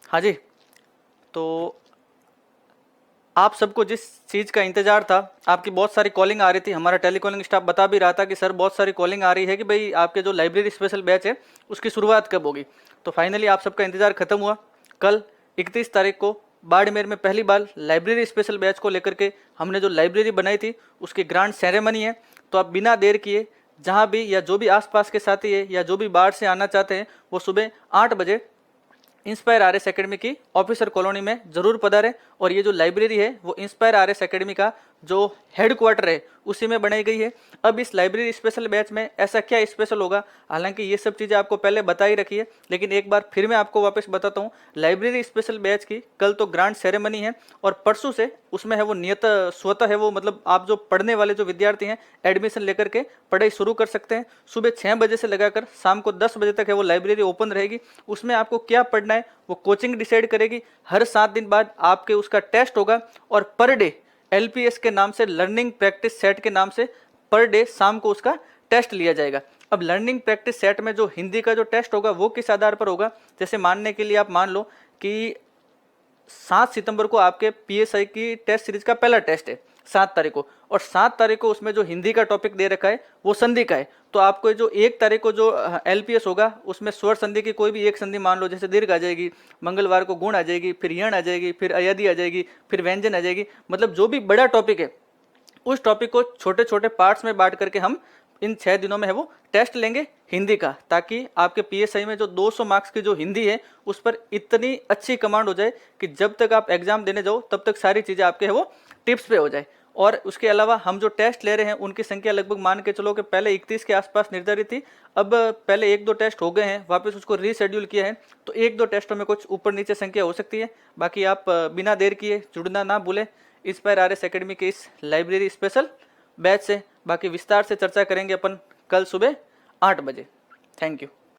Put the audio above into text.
हाँ जी। तो आप सबको जिस चीज़ का इंतजार था, आपकी बहुत सारी कॉलिंग आ रही थी, हमारा टेलीकॉलिंग स्टाफ बता भी रहा था कि सर बहुत सारी कॉलिंग आ रही है कि भाई आपके जो लाइब्रेरी स्पेशल बैच है उसकी शुरुआत कब होगी। तो फाइनली आप सबका इंतजार खत्म हुआ। कल 31 तारीख को बाड़मेर में पहली बार लाइब्रेरी स्पेशल बैच को लेकर के हमने जो लाइब्रेरी बनाई थी उसकी ग्रांड सेरेमनी है। तो आप बिना देर किए जहाँ भी या जो भी आसपास के साथी है या जो भी बाहर से आना चाहते हैं वो सुबह 8 बजे इंस्पायर आरएस एकेडमी की ऑफिसर कॉलोनी में जरूर पधारें। और ये जो लाइब्रेरी है वो इंस्पायर आरएस एकेडमी का जो हेडक्वार्टर है उसी में बनाई गई है। अब इस लाइब्रेरी स्पेशल बैच में ऐसा क्या स्पेशल होगा, हालांकि ये सब चीज़ें आपको पहले बता ही रखी है, लेकिन एक बार फिर मैं आपको वापस बताता हूँ। लाइब्रेरी स्पेशल बैच की कल तो ग्रांड सेरेमनी है और परसों से उसमें है वो नियत स्वतः है वो, मतलब आप जो पढ़ने वाले जो विद्यार्थी हैं एडमिशन लेकर के पढ़ाई शुरू कर सकते हैं। सुबह 6 बजे से लगाकर शाम को 10 बजे तक है वो लाइब्रेरी ओपन रहेगी। उसमें आपको क्या पढ़ना है वो कोचिंग डिसाइड करेगी। हर 7 दिन बाद आपके उसका टेस्ट होगा और पर डे एलपीएस के नाम से, लर्निंग प्रैक्टिस सेट के नाम से, पर डे शाम को उसका टेस्ट लिया जाएगा। अब लर्निंग प्रैक्टिस सेट में जो हिंदी का जो टेस्ट होगा वो किस आधार पर होगा, जैसे मानने के लिए आप मान लो कि 7 सितंबर को आपके पीएसआई की टेस्ट सीरीज का पहला टेस्ट है 7 तारीख को, और 7 तारीख को उसमें जो हिंदी का टॉपिक दे रखा है वो संधि का है। तो आपको जो 1 तारीख को जो एलपीएस होगा उसमें स्वर संधि की कोई भी एक संधि मान लो, जैसे दीर्घ आ जाएगी, मंगलवार को गुण आ जाएगी, फिर यण आ जाएगी, फिर अयदि आ जाएगी, फिर व्यंजन आ जाएगी। मतलब जो भी बड़ा टॉपिक है उस टॉपिक को छोटे छोटे पार्ट्स में बांट करके हम इन 6 दिनों में है वो टेस्ट लेंगे हिंदी का, ताकि आपके पीएसआई में जो 200 मार्क्स की जो हिंदी है उस पर इतनी अच्छी कमांड हो जाए कि जब तक आप एग्जाम देने जाओ तब तक सारी चीज़ें आपके है वो टिप्स पे हो जाए। और उसके अलावा हम जो टेस्ट ले रहे हैं उनकी संख्या लगभग मान के चलो कि पहले 31 के आसपास निर्धारित थी। अब पहले 1-2 टेस्ट हो गए हैं, वापस उसको रीशेड्यूल किया है, तो 1-2 टेस्टों में कुछ ऊपर नीचे संख्या हो सकती है। बाकी आप बिना देर किए जुड़ना ना भूलें इंस्पायर आरएस एकेडमी के इस लाइब्रेरी स्पेशल बैच से। बाकी विस्तार से चर्चा करेंगे अपन कल सुबह 8 बजे। Thank you.